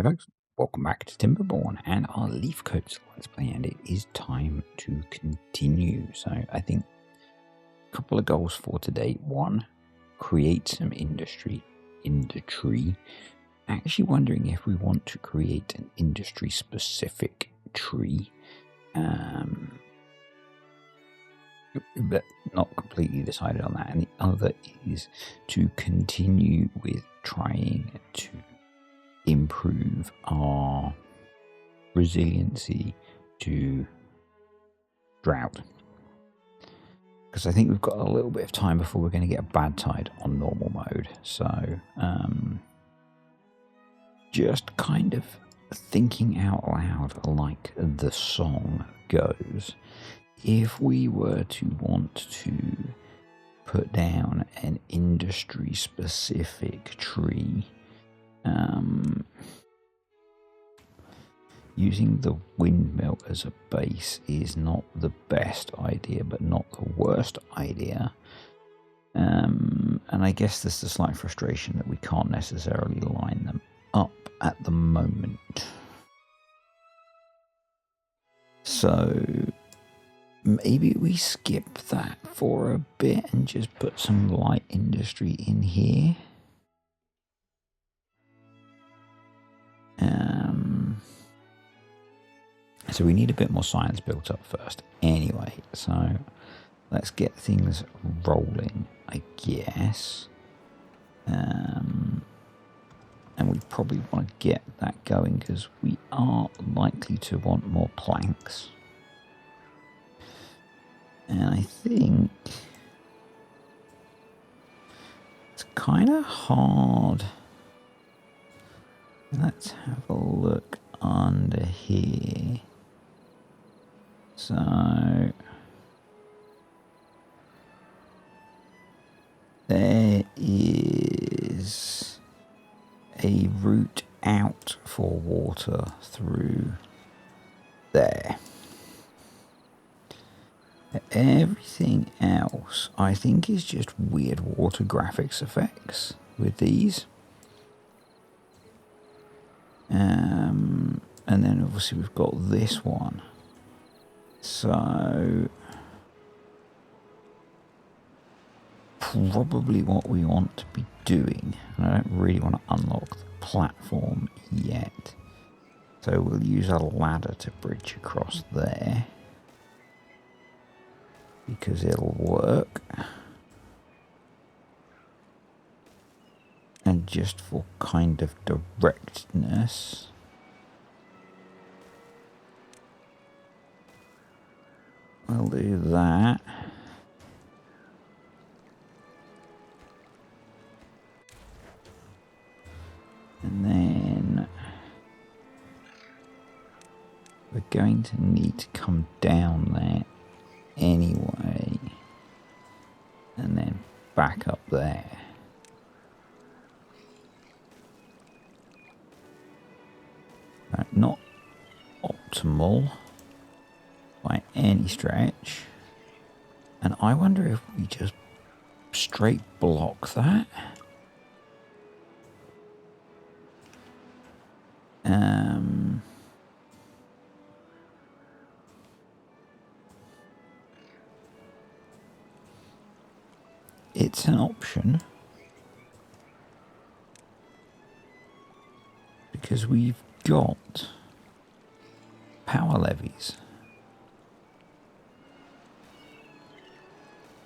folks, welcome back to Timberborn and our LEAFCOATS Let's Play, and it is time to continue. So I think a couple of goals for today. One, create some industry in the tree. Actually wondering if we want to create an industry specific tree. But not completely decided on that. And the other is to continue with trying to improve our resiliency to drought, because I think we've got a little bit of time before we're going to get a bad tide on normal mode. So just kind of thinking out loud, like the song goes, if we were to want to put down an industry specific tree, using the windmill as a base is not the best idea, but not the worst idea. And I guess there's a slight frustration that we can't necessarily line them up at the moment. So maybe we skip that for a bit and just put some light industry in here. So we need a bit more science built up first. Anyway, so let's get things rolling, I guess. And we probably want to get that going because we are likely to want more planks. And I think it's kind of hard. Let's have a look under here. So there is a route out for water through there. Everything else I think is just weird water graphics effects with these. And then obviously we've got this one. So probably what we want to be doing, and I don't really want to unlock the platform yet, so we'll use a ladder to bridge across there because it'll work. And just for kind of directness, we'll do that. And then we're going to need to come down there anyway. And then back up there. Not optimal by any stretch, and I wonder if we just straight block that. It's an option because we've got power levees.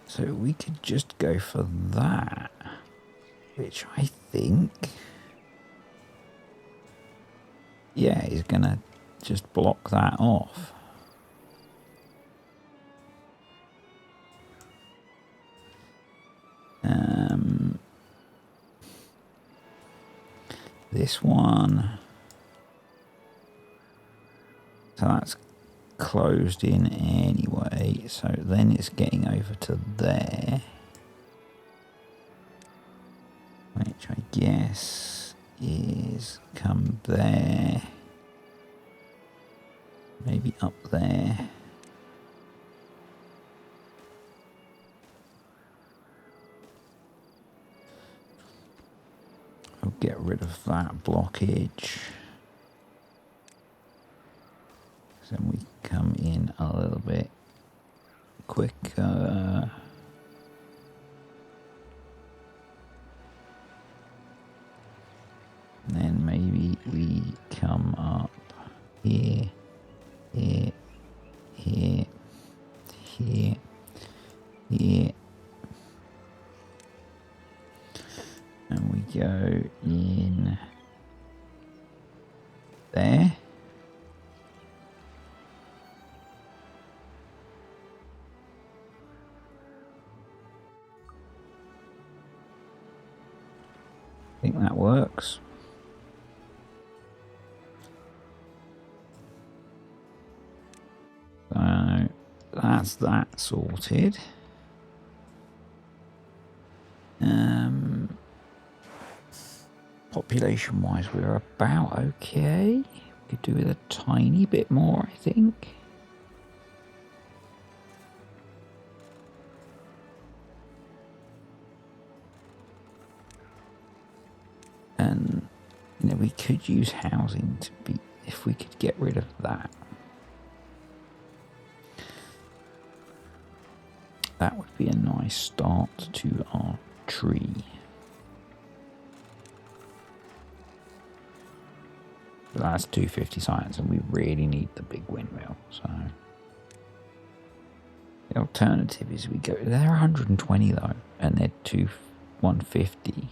So we could just go for that, which I think, yeah, is gonna just block that off. This one, so that's closed in anyway, so then it's getting over to there, which I guess is come there, maybe up there. I'll get rid of that blockage. then we come in a little bit quicker. And then maybe we come up here, here, here, here, here. And we go in there. I think that works. So that's that sorted. Population wise, we're about okay. We could do with a tiny bit more, I think. And you know, we could use housing to be, if we could get rid of that. That would be a nice start to our tree. But that's 250 science, and we really need the big windmill. So the alternative is we go. They're 120 though, and they're 150.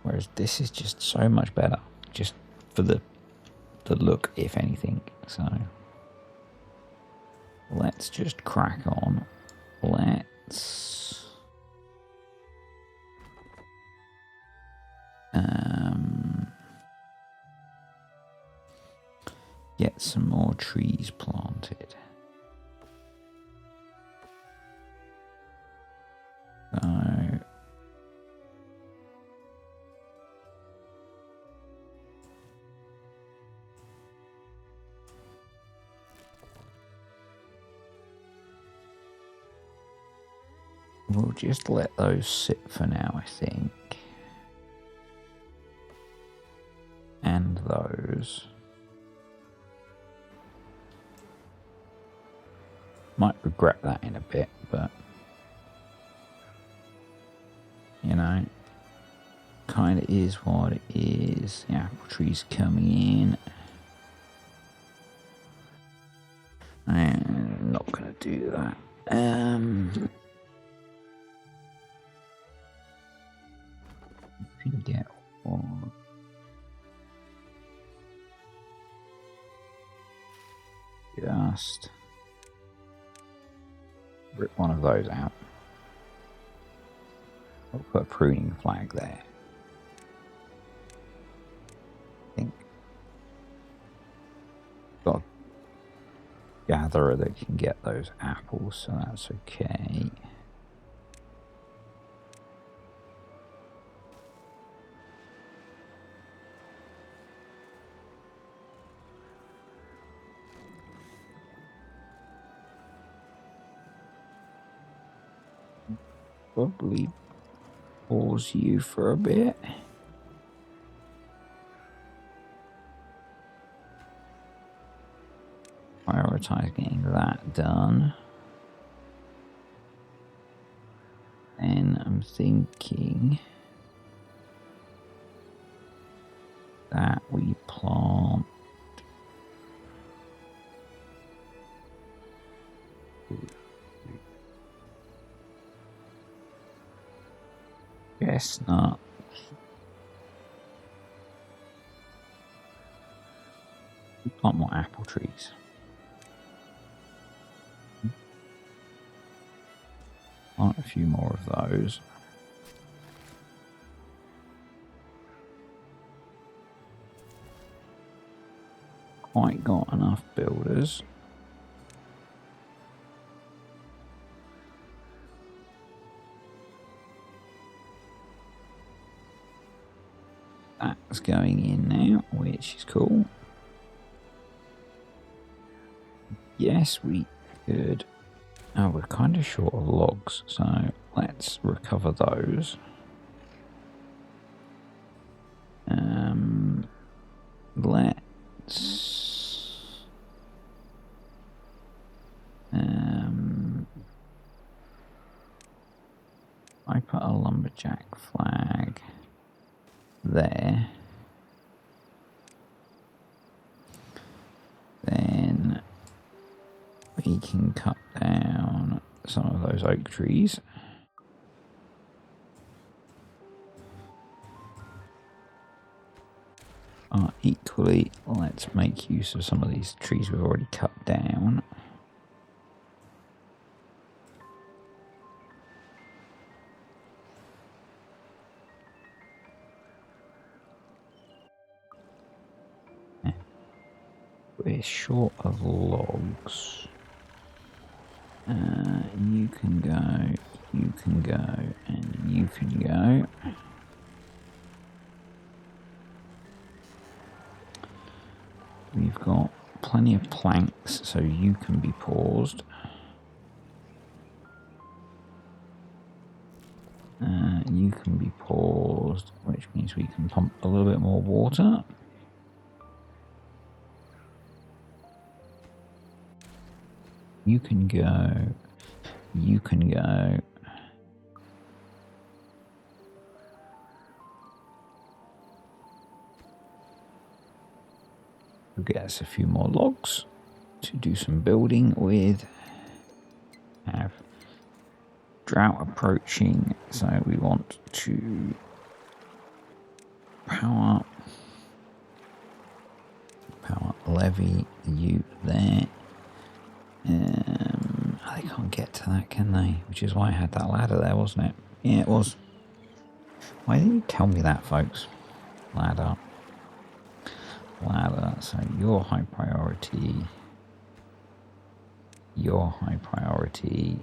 Whereas this is just so much better, just for the look, if anything. So let's just crack on. Let's get some more trees planted. So we'll just let those sit for now, I think. And those. Might regret that in a bit, but you know, kind of is what it is. The apple tree's coming in. I'm not going to do that. You can get one. Just rip one of those out. I'll put a pruning flag there. I think got a gatherer that can get those apples, so that's okay. Probably pause you for a bit. Prioritize getting that done. And I'm thinking that we plant chestnut. We plant more apple trees. Plant a few more of those. Quite got enough builders. That's going in now, which is cool. Yes, we could. Oh, we're kind of short of logs, so let's recover those. Let's black flag there. Then we can cut down some of those oak trees. Equally, let's make use of some of these trees we've already cut down. We're short of logs. You can go, you can go, and you can go. We've got plenty of planks, so you can be paused. You can be paused, which means we can pump a little bit more water. You can go. You can go. We'll get us a few more logs to do some building with. Have drought approaching, so we want to power levee you there. They can't get to that, can they? Which is why I had that ladder there, wasn't it? Yeah, it was. Why didn't you tell me that, folks? Ladder. So your high priority. Your high priority.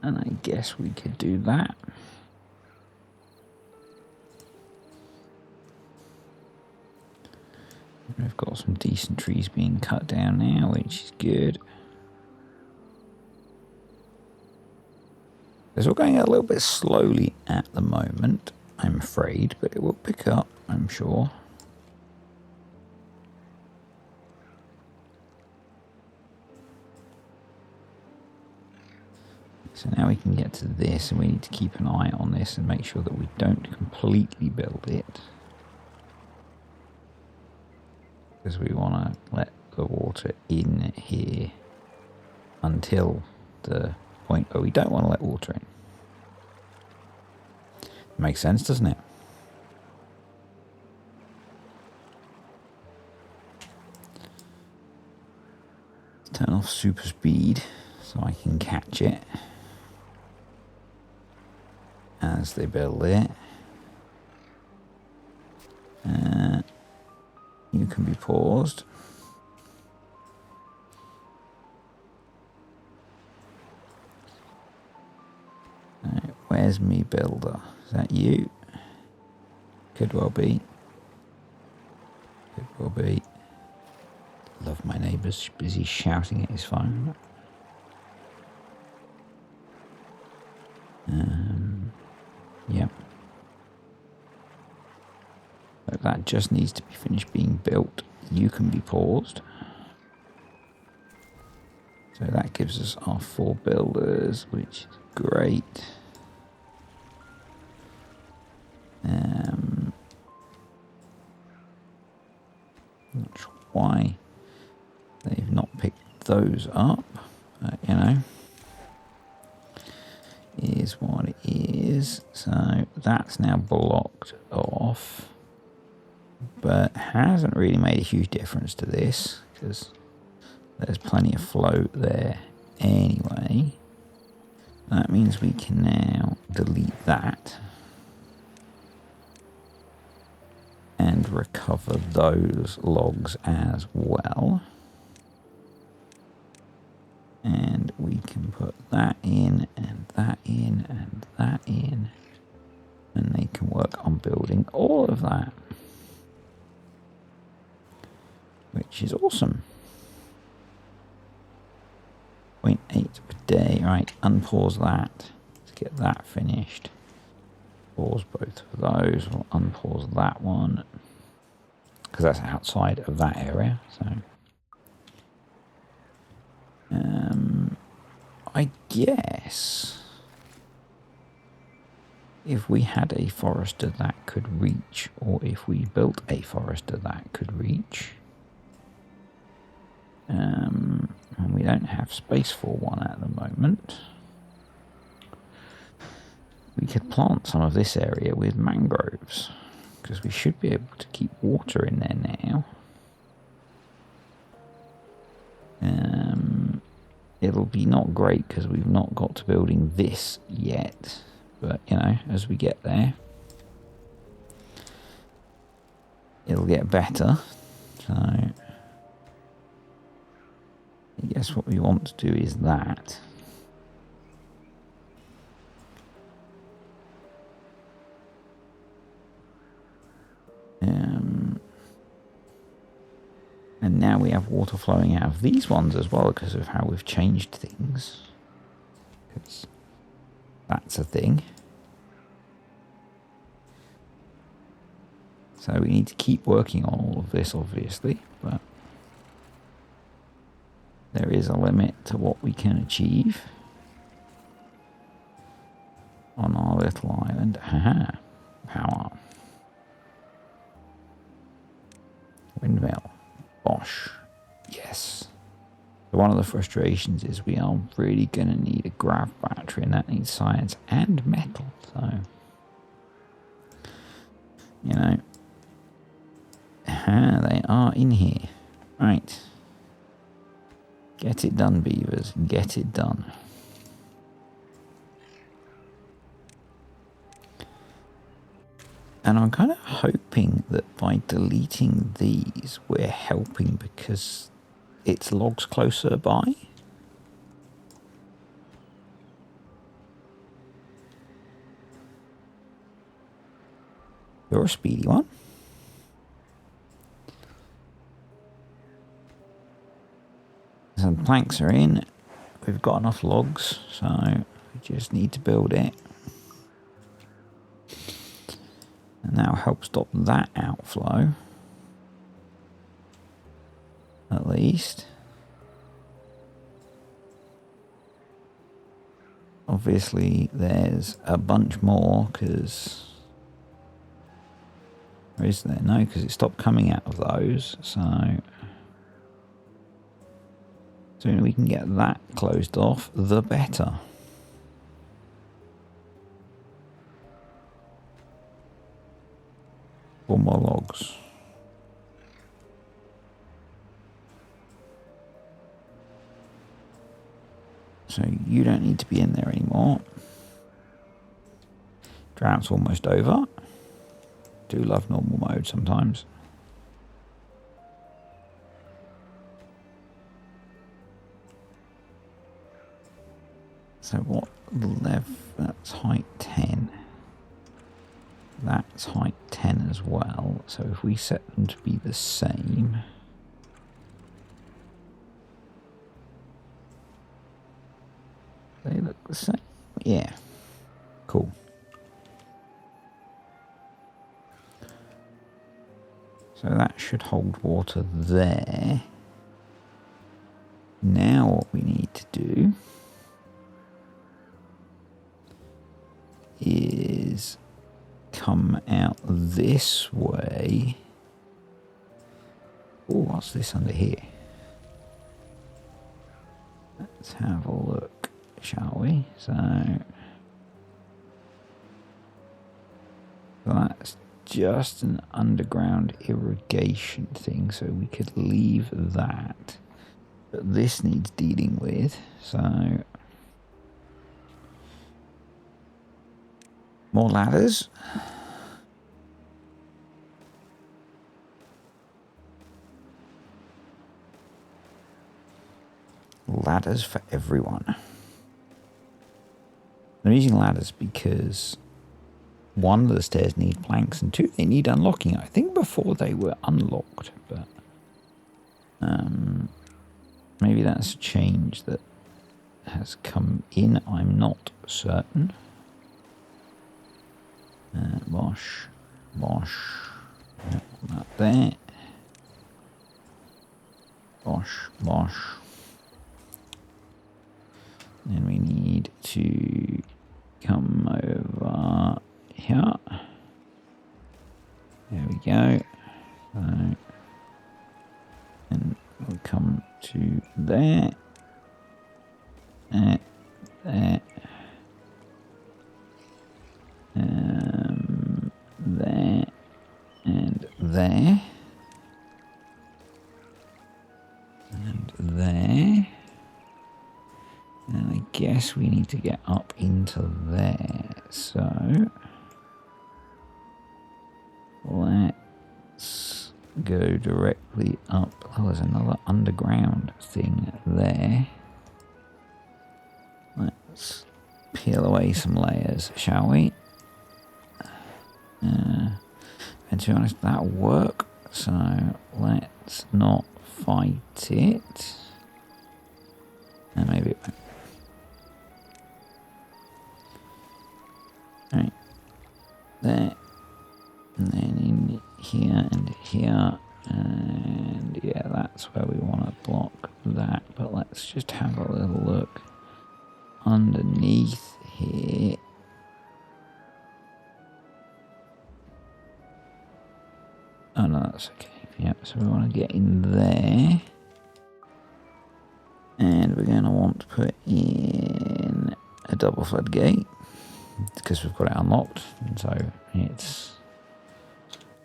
And I guess we could do that. We've got some decent trees being cut down now, which is good. It's all going a little bit slowly at the moment, I'm afraid, but it will pick up, I'm sure. So now we can get to this, and we need to keep an eye on this and make sure that we don't completely build it. Because we want to let the water in here until the point where we don't want to let water in. Makes sense, doesn't it? Let's turn off super speed so I can catch it as they build it. You can be paused. Right, where's me builder? Is that you? Could well be. Could well be. Love my neighbour's busy shouting at his phone. Yep. So that just needs to be finished being built. You can be paused. So that gives us our 4 builders, which is great. Not sure why they've not picked those up, but you know, is what it is. So that's now blocked off, but hasn't really made a huge difference to this because there's plenty of float there anyway. That means we can now delete that and recover those logs as well. And we can put that in and that in and that in, and they can work on building all of that, which is awesome. 0.8 per day. Right, unpause that to get that finished. Pause both of those. We'll unpause that one. because that's outside of that area. So I guess if we had a forester that could reach, or if we built a forester that could reach, and we don't have space for one at the moment, we could plant some of this area with mangroves, because we should be able to keep water in there now. It'll be not great because we've not got to building this yet, but you know, as we get there, it'll get better. So I guess what we want to do is that. And now we have water flowing out of these ones as well because of how we've changed things. Because that's a thing. So we need to keep working on all of this, obviously, but there is a limit to what we can achieve on our little island. Haha. Power. Windmill. Bosh. Yes. So one of the frustrations is we are really going to need a grav battery, and that needs science and metal. So, you know. They are in here. Right. Get it done, beavers. Get it done. And I'm kind of hoping that by deleting these, we're helping because it's logs closer by. You're a speedy one. So the planks are in. We've got enough logs, so we just need to build it. And that'll help stop that outflow. At least. Obviously, there's a bunch more, because... Or is there? No, because it stopped coming out of those, so... The sooner we can get that closed off, the better. Four more logs. So you don't need to be in there anymore. Drought's almost over. Do love normal mode sometimes. So what level? That's height 10. That's height 10 as well. So if we set them to be the same. They look the same. Yeah. Cool. So that should hold water there. Now what we need to do is come out this way. Oh, what's this under here? Let's have a look, shall we? So that's just an underground irrigation thing, so we could leave that. But this needs dealing with, so more ladders. Ladders for everyone. I'm using ladders because one, the stairs need planks, and two, they need unlocking. I think before they were unlocked, but maybe that's a change that has come in. I'm not certain. Bosh. That there. Bosh, bosh. Then we need to come over here. There we go. So, and we'll come to there. There. There. There. And there. And there. And I guess we need to get up into there. So let's go directly up. Oh, there's another underground thing there. Let's peel away some layers, shall we? And to be honest, that'll work. So let's not fight it. And maybe it won't. Right. There. And then in here and here. And yeah, that's where we want to block that. But let's just have a little look underneath here. Oh no, that's okay. Yep, so we want to get in there. And we're going to want to put in a double floodgate because we've got it unlocked. And so it's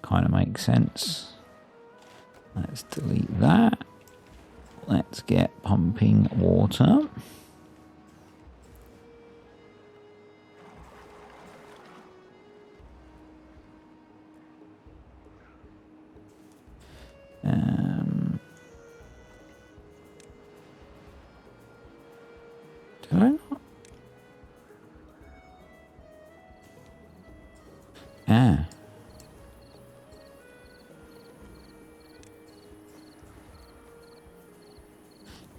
kind of makes sense. Let's delete that. Let's get pumping water. Did I not? Ah.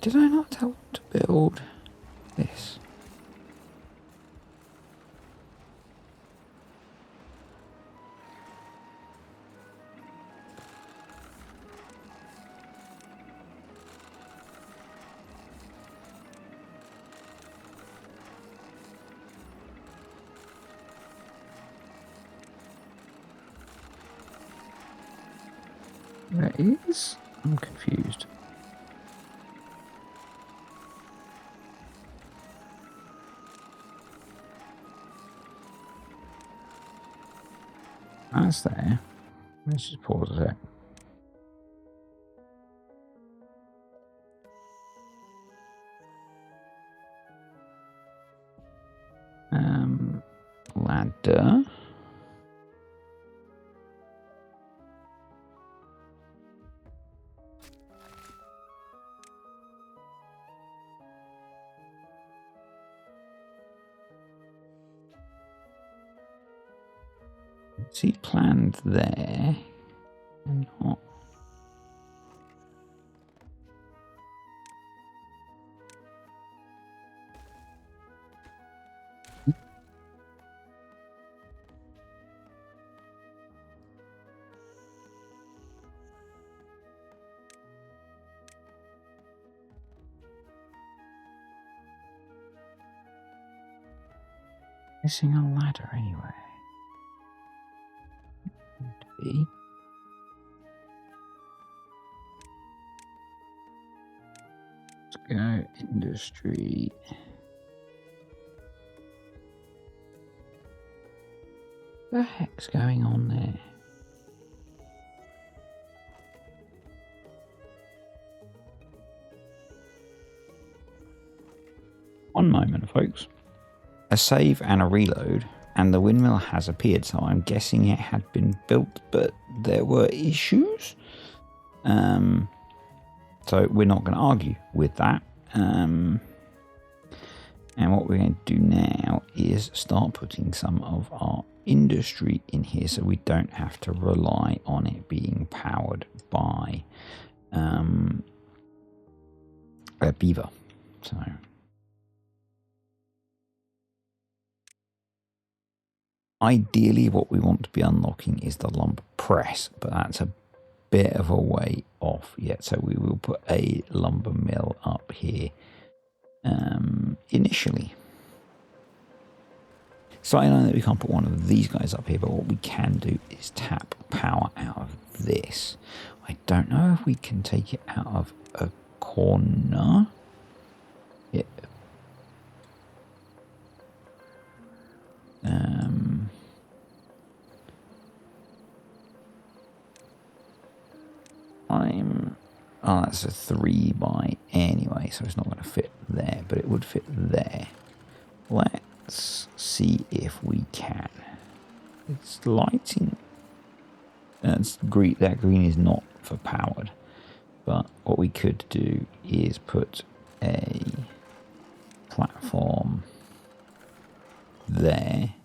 Did I not tell them to build this? There is? I'm confused. That's there. Let's just pause it. Ladder. Is he planned there? Or not? Missing a ladder anyway. Could be. Let's go industry. What the heck's going on there? One moment, folks. A save and a reload, and the windmill has appeared, so I'm guessing it had been built, but there were issues. So we're not going to argue with that. And what we're going to do now is start putting some of our industry in here so we don't have to rely on it being powered by a beaver. So ideally what we want to be unlocking is the lumber press, but that's a bit of a way off yet, so we will put a lumber mill up here initially. So I know that we can't put one of these guys up here, but what we can do is tap power out of this. I don't know if we can take it out of a corner. Yeah. Oh, that's a 3 by anyway, so it's not going to fit there, but it would fit there. Let's see if we can. It's lighting. That's green. That green is not for powered, but what we could do is put a platform there,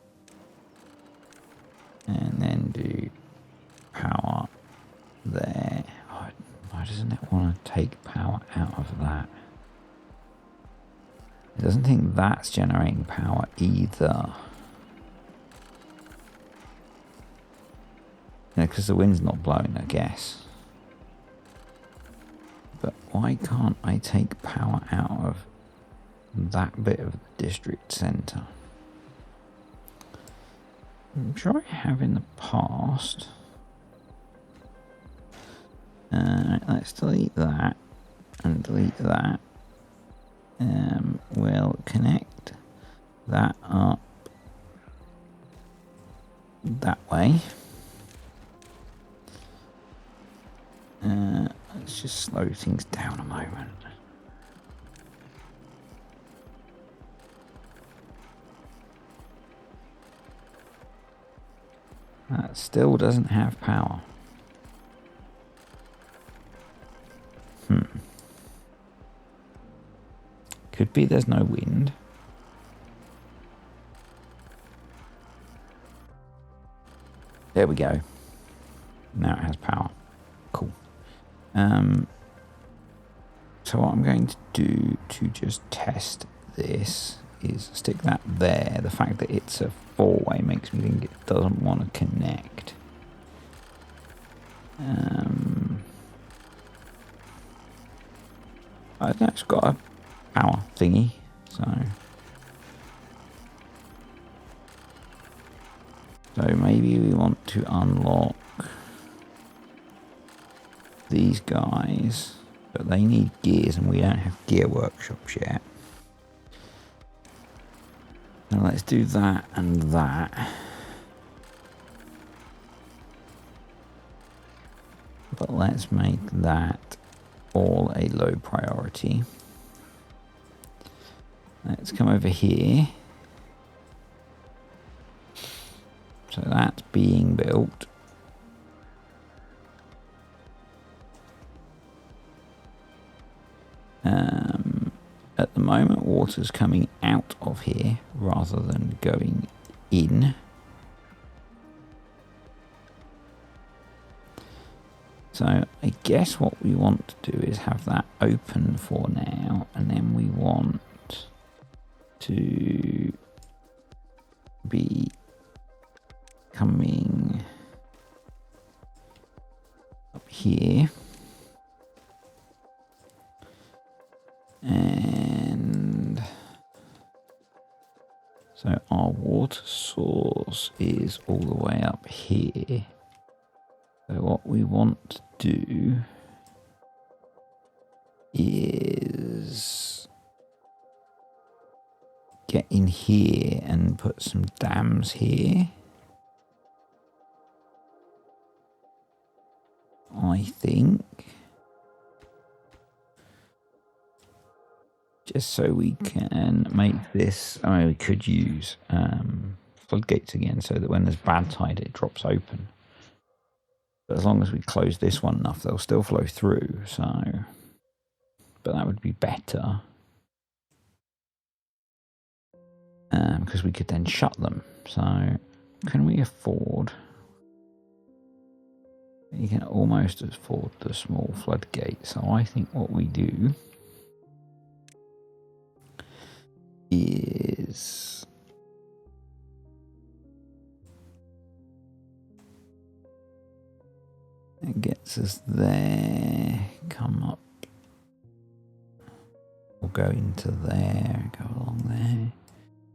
and then do power there. Oh, why doesn't it want to take power out of that? It doesn't think that's generating power either. Yeah, because the wind's not blowing, I guess. But why can't I take power out of that bit of the district centre? I'm sure I have in the past. Let's delete that and delete that. We'll connect that up that way. Let's just slow things down a moment. That still doesn't have power. Could be there's no wind. There we go. Now it has power. Cool. So what I'm going to do to just test this is stick that there. The fact that it's a 4-way makes me think it doesn't want to connect. I don't know, it's got a power thingy, so maybe we want to unlock these guys, but they need gears and we don't have gear workshops yet. So let's do that and that. But let's make that all a low priority. Let's come over here. So that's being built. At the moment, water's coming out of here rather than going in. So I guess what we want to do is have that open for now, and then we want to be coming up here. And so our water source is all the way up here. So what we want to do is get in here and put some dams here. I think. Just so we can make this, I mean, we could use floodgates again so that when there's bad tide it drops open. But as long as we close this one enough, they'll still flow through, so. But that would be better. Because we could then shut them. So, can we afford? You can almost afford the small floodgate. So I think what we do is It gets us there. Come up. We'll go into there. Go along there.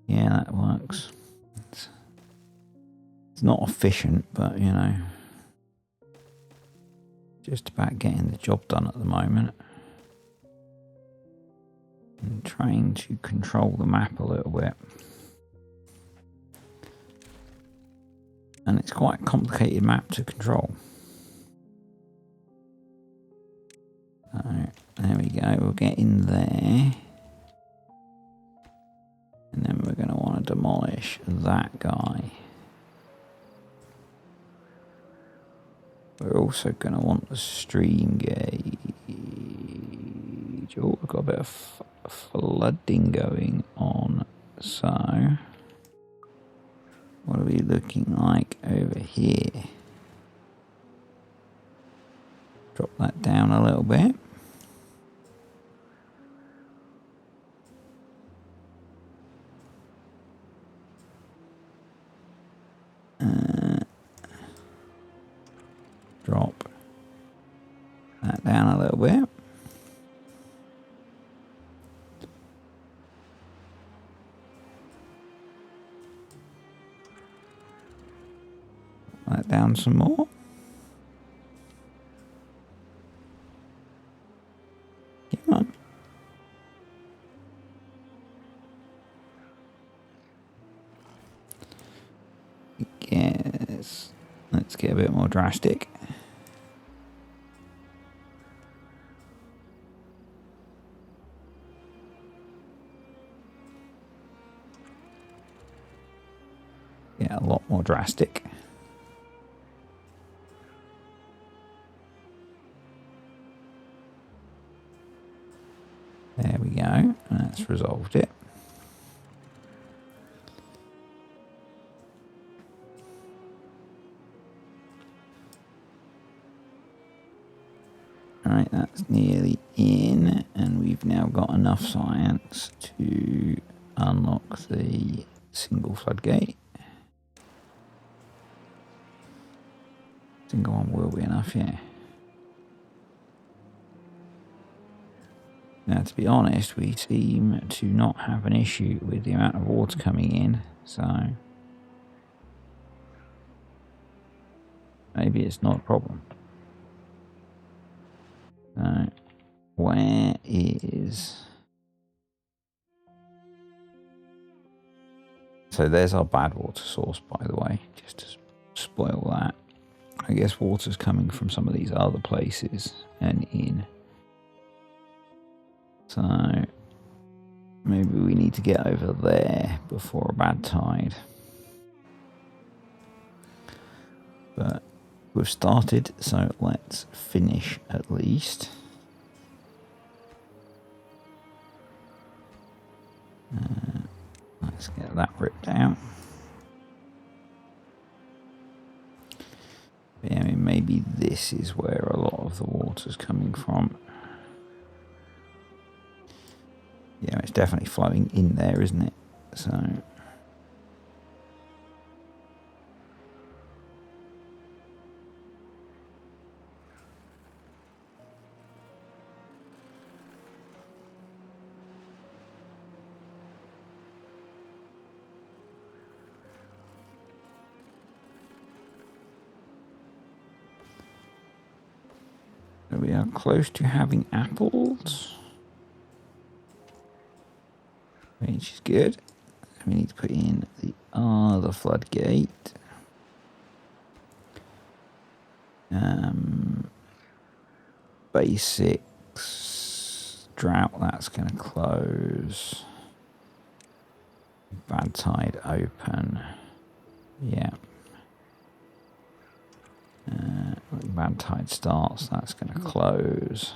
Yeah, that works. It's not efficient, but you know, just about getting the job done at the moment. I'm trying to control the map a little bit. And it's quite a complicated map to control. So, there we go, we'll get in there. And then we're going to want to demolish that guy. We're also going to want the stream gauge. Oh, we've got a bit of flooding going on. So, what are we looking like over here? Drop that down a little bit. Drop that down a little bit. That down some more. Come on. Yes. Let's get a bit more drastic. Get a lot more drastic. There we go. That's resolved it. Alright, that's nearly in, and we've now got enough science to unlock the single floodgate. Single one will be enough, yeah. Now, to be honest, we seem to not have an issue with the amount of water coming in, so maybe it's not a problem. So, where is... So there's our bad water source, by the way, just to spoil that. I guess water's coming from some of these other places and in. So maybe we need to get over there before a bad tide. But we've started, so let's finish at least. Let's get that ripped out. Yeah, I mean, maybe this is where a lot of the water's coming from. Yeah, it's definitely flowing in there, isn't it? So we are close to having apples, which is good. We need to put in the other floodgate. Basics. Drought, that's going to close. Bad tide open. Yeah. Bad tide starts, that's going to close.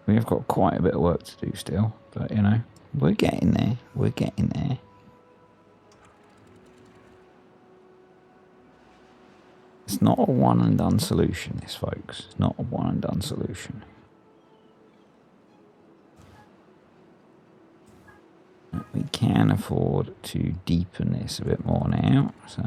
We have got quite a bit of work to do still, but you know, we're getting there. We're getting there. It's not a one and done solution, this, folks. It's not a one and done solution. can afford to deepen this a bit more now, so...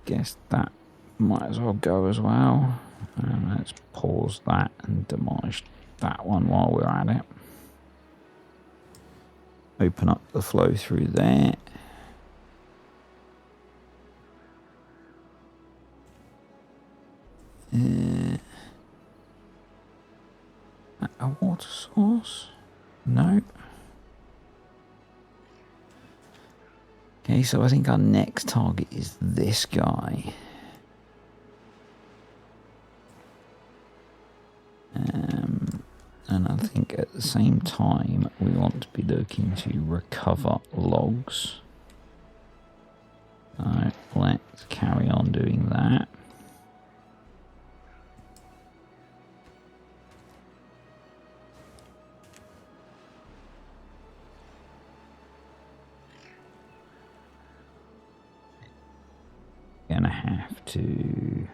Guess that might as well go as well. And let's pause that and demolish that one while we're at it. Open up the flow through there. A water source? No. Okay, so I think our next target is this guy. And I think at the same time we want to be looking to recover logs. So let's carry on doing that. Gonna have to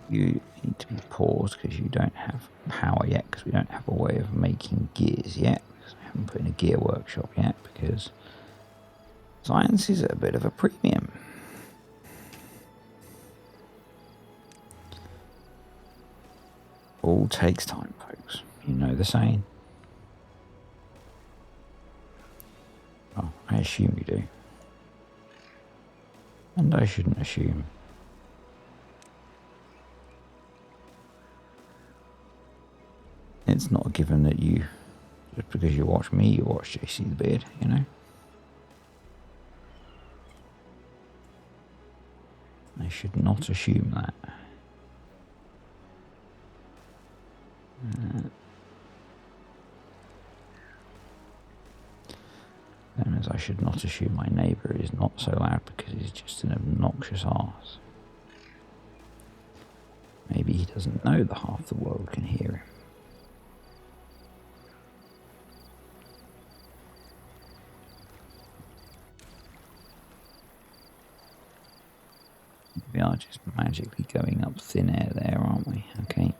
you need to be paused because you don't have power yet, because we don't have a way of making gears yet, because we haven't put in a gear workshop yet, because science is at a bit of a premium. All takes time, folks. You know the saying. Oh, I assume you do. And I shouldn't assume. It's not a given that you, just because you watch me, you watch JC the Beard, you know? I should not assume that. And as I should not assume my neighbour is not so loud because he's just an obnoxious arse. Maybe he doesn't know that half the world can hear him. We are just magically going up thin air there, aren't we? Okay.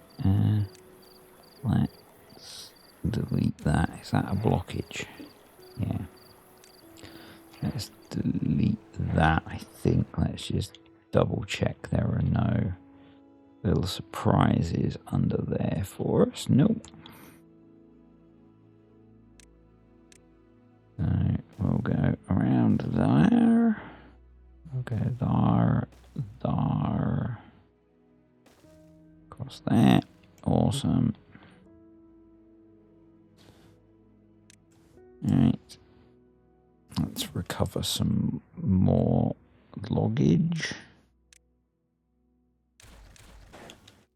Let's delete that. Is that a blockage? Yeah. Let's delete that, I think. Let's just double check there are no little surprises under there for us. Nope. So we'll go around there. We'll go there. Across there. Awesome. Alright. Let's recover some more loggage.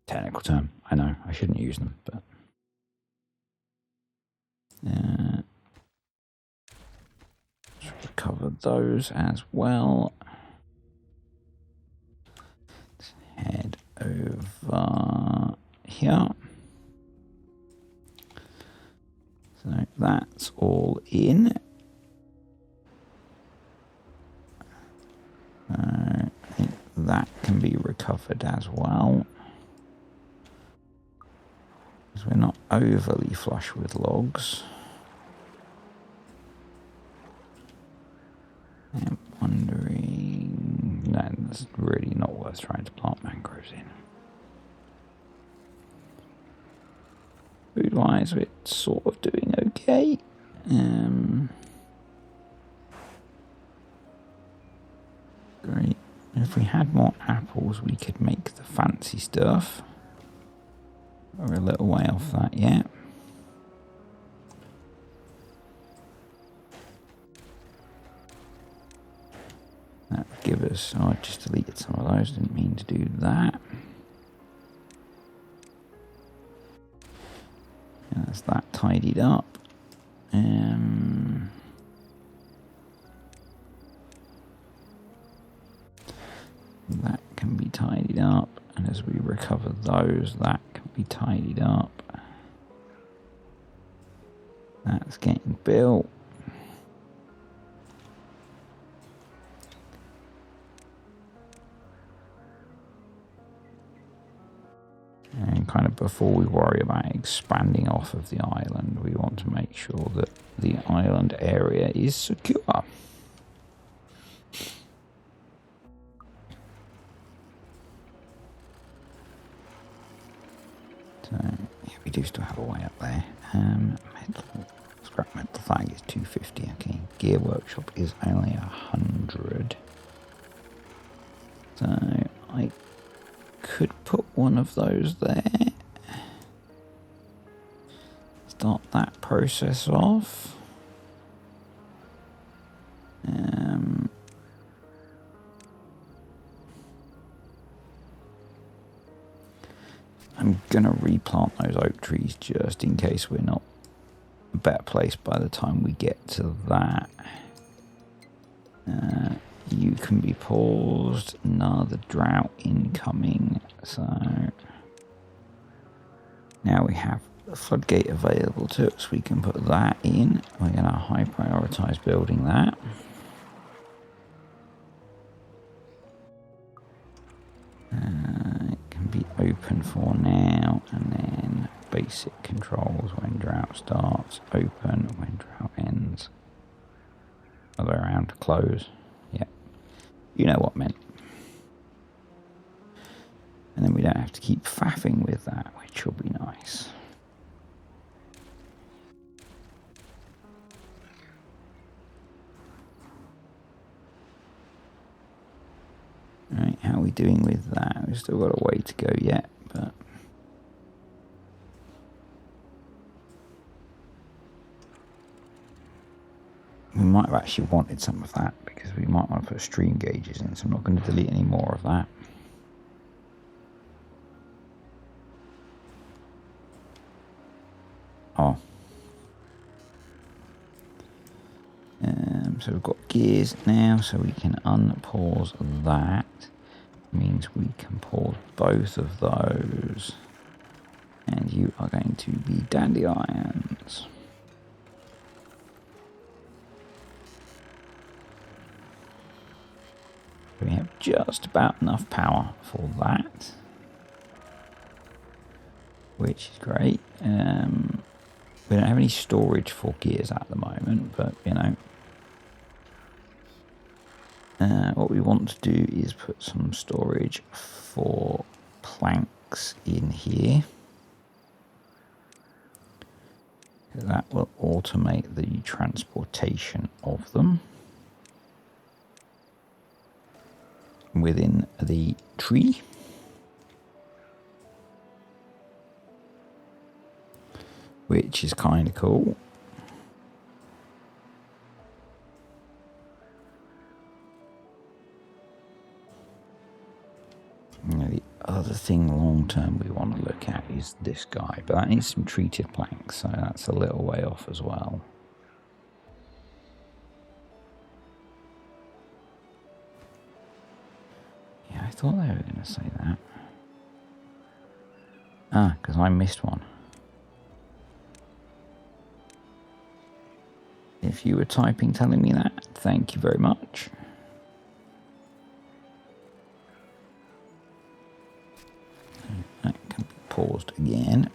Technical term. I know, I shouldn't use them, but... let's recover those as well. Let's head over here. So that's all in. I think that can be recovered as well. Because we're not overly flush with logs. I'm wondering... No, that's really not worth trying to plant mangroves in. Food-wise, we're sort of doing okay. Great. If we had more apples, we could make the fancy stuff. We're a little way off that yet. That would give us... Oh, I just deleted some of those. Didn't mean to do that. And that's that tidied up. That can be tidied up. And as we recover those, that can be tidied up. That's getting built. And kind of before we worry about expanding off of the island, we want to make sure that the island area is secure. So, yeah, we do still have a way up there. Scrap metal flag is 250. Okay, gear workshop is only 100. So I could put one of those there. Start that process off. I'm going to replant those oak trees just in case we're not a better place by the time we get to that. You can be paused. Another drought incoming. So now we have the floodgate available to us. We can put that in. We're going to high prioritize building that. It can be open for now, and then basic controls when drought starts, open when drought ends. Other way around to close. Yeah, you know what I meant. And then we don't have to keep faffing with that, which will be nice. Right, how are we doing with that? We've still got a way to go yet, but we might have actually wanted some of that because we might want to put stream gauges in, so I'm not going to delete any more of that. Oh. So we've got gears now, so we can unpause that. Means we can pause both of those. And you are going to be dandelions. We have just about enough power for that, which is great. We don't have any storage for gears at the moment, but you know, what we want to do is put some storage for planks in here. That will automate the transportation of them within the tree. Which is kind of cool. Now, the other thing long term we want to look at is this guy, but that needs some treated planks, so that's a little way off as well. Yeah, I thought they were going to say that. Ah, because I missed one. If you were typing telling me that, thank you very much. That can be paused again.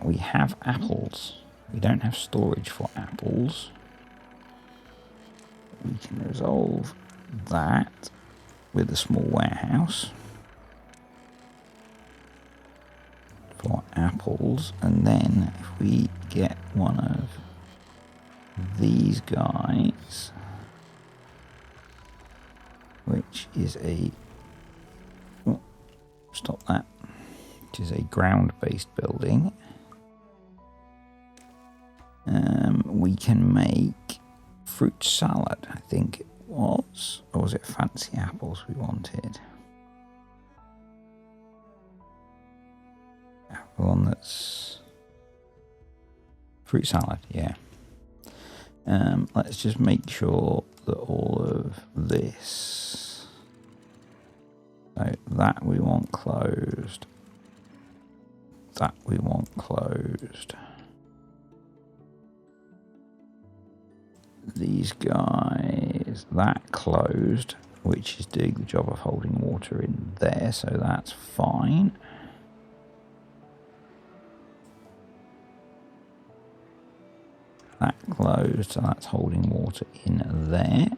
We have apples. We don't have storage for apples. We can resolve that with a small warehouse for apples, and then if we get one of these guys, which is a stop that, which is a ground-based building, we can make fruit salad, I think it was, or was it fancy apples we wanted? One that's fruit salad, yeah. Let's just make sure that all of this That we want closed. That we want closed. These guys, that closed, which is doing the job of holding water in there, so that's fine. That closed, so that's holding water in there.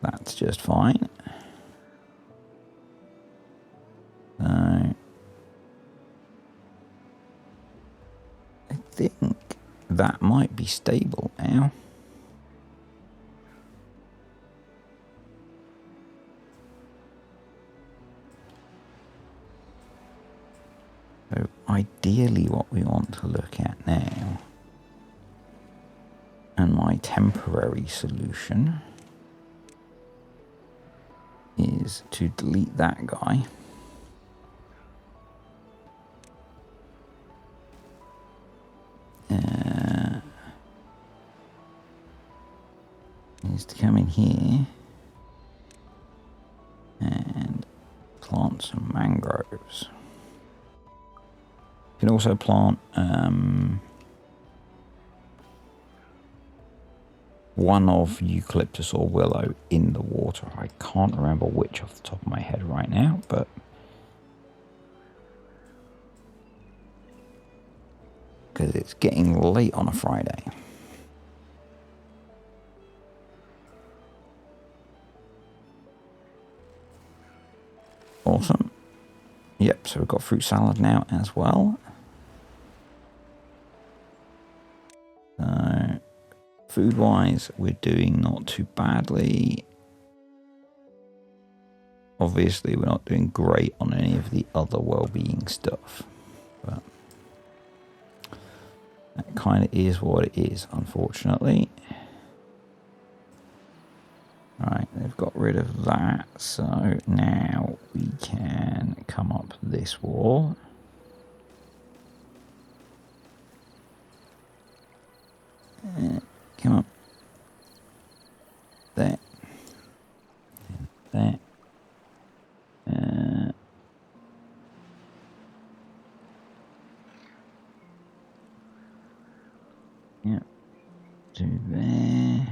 That's just fine. So I think that might be stable now. So ideally what we want to look at now, and my temporary solution, is to delete that guy. Is to come in here and plant some mangroves. You can also plant one of eucalyptus or willow in the water. I can't remember which off the top of my head right now, but because it's getting late on a Friday. Awesome. Yep, so we've got fruit salad now as well. So, food-wise, we're doing not too badly. Obviously, we're not doing great on any of the other well-being stuff. But that kind of is what it is, unfortunately. Right, they've got rid of that, so now we can come up this wall. Come up. There. There. Yep. To there.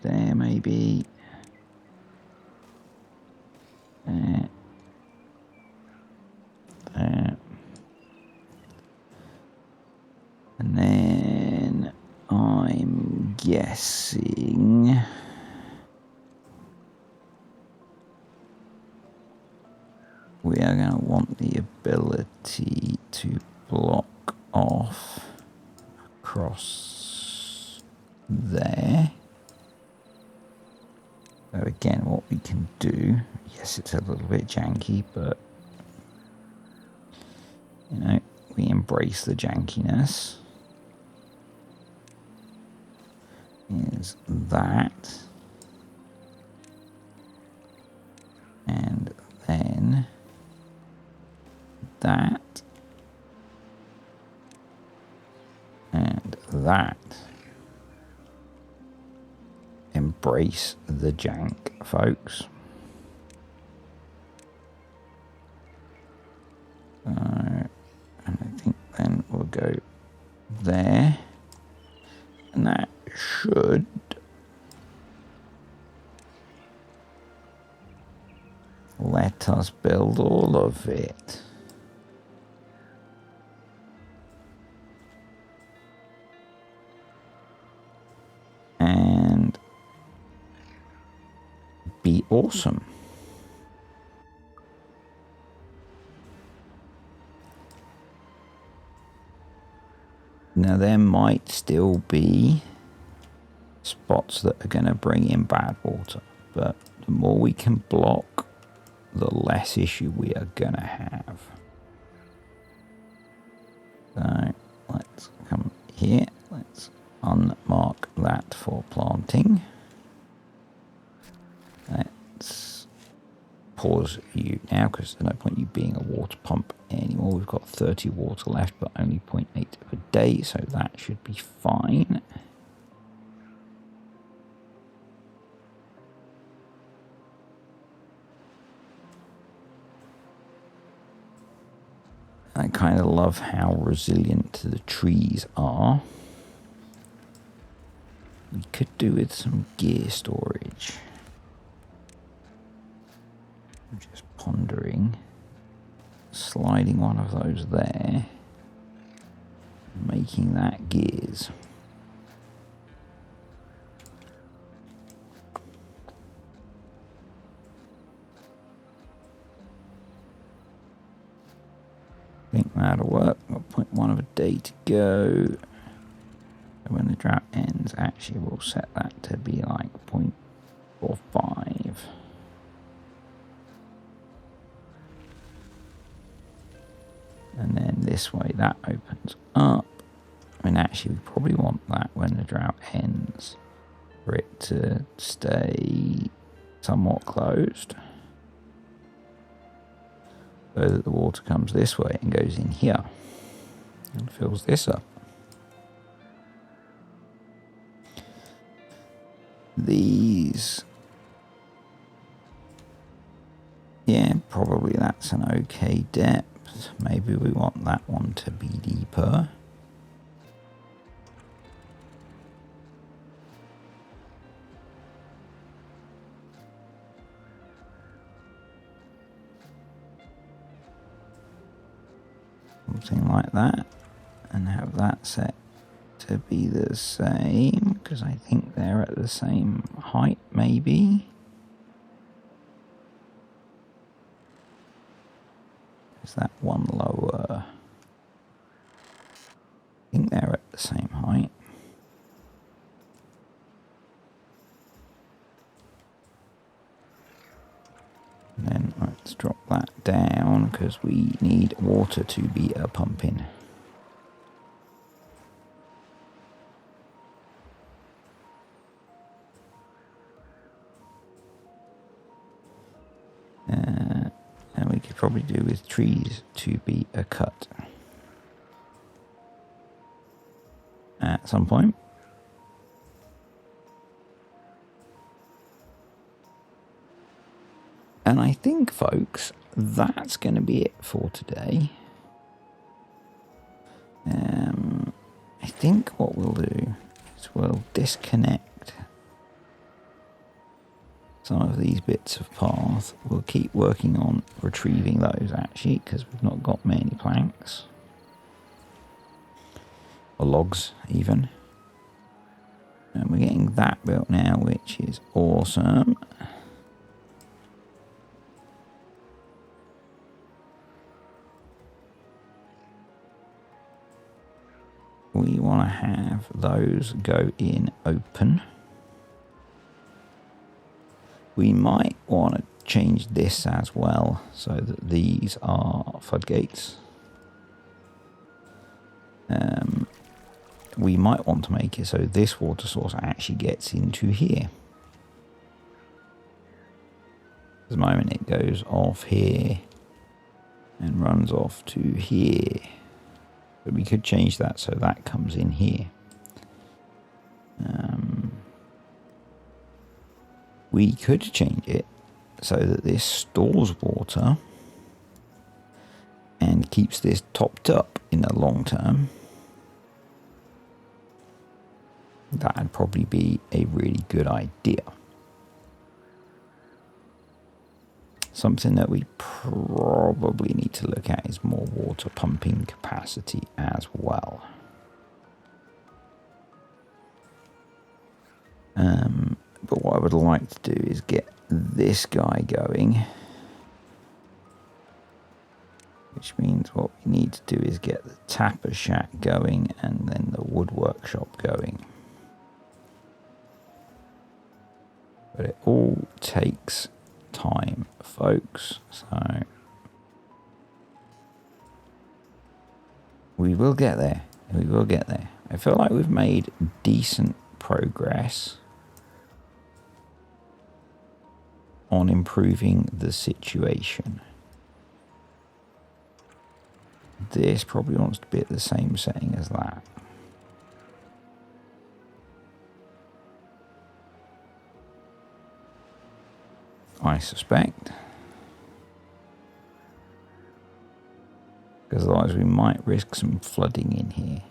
There maybe. There. There. And then I'm guessing we are going to want the ability to block off across there. So again, what we can do, yes, it's a little bit janky, but, you know, we embrace the jankiness. Is that. And then that. And that. Embrace the jank, folks. And I think then we'll go there. And that should let us build all of it. And be awesome. Now there might still be spots that are going to bring in bad water, but the more we can block, the less issue we are going to have. So let's come here, let's unmark that for planting. Let's pause you now because there's no point you being a water pump anymore. We've got 30 water left, but only 0.8 per day, so that should be fine. I kind of love how resilient the trees are. We could do with some gear storage. I'm just pondering. Sliding one of those there. Making that gears. I think that'll work. Got 0.1 of a day to go. So when the drought ends, actually we'll set that to be like 0.45. And then this way that opens up. I mean, actually, we probably want that when the drought ends for it to stay somewhat closed. So that the water comes this way and goes in here and fills this up. These, yeah, probably that's an okay depth. Maybe we want that one to be deeper. Something like that, and have that set to be the same, because I think they're at the same height, maybe. Is that one lower? I think they're at the same height. And then let's drop that down, because we need water to be pumping. And we could probably do with trees to be a cut at some point. And I think, folks, that's going to be it for today. I think what we'll do is we'll disconnect some of these bits of path. We'll keep working on retrieving those, actually, because we've not got many planks. Or logs, even. And we're getting that built now, which is awesome. We want to have those go in open. We might want to change this as well, so that these are floodgates. We might want to make it so this water source actually gets into here. At the moment it goes off here and runs off to here. But we could change that so that comes in here. We could change it so that this stores water and keeps this topped up in the long term. That'd probably be a really good idea. Something that we probably need to look at is more water pumping capacity as well. But what I would like to do is get this guy going. Which means what we need to do is get the tapper shack going and then the wood workshop going. But it all takes time, folks, so we will get there. We will get there. I feel like we've made decent progress on improving the situation. This probably wants to be at the same setting as that. I suspect. because otherwise we might risk some flooding in here.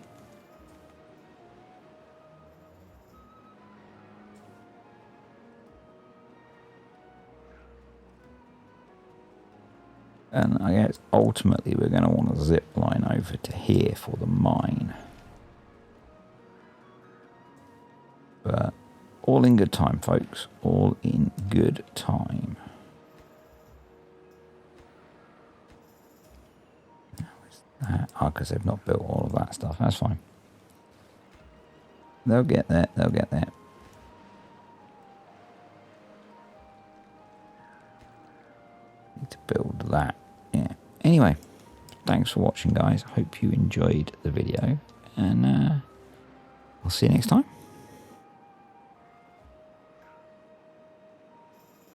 And I guess ultimately we're going to want to zip line over to here for the mine. But all in good time, folks. All in good time. Oh, because they've not built all of that stuff. That's fine. They'll get there. They'll get there. Need to build that. Yeah. Anyway, thanks for watching, guys. Hope you enjoyed the video. And I'll see you next time.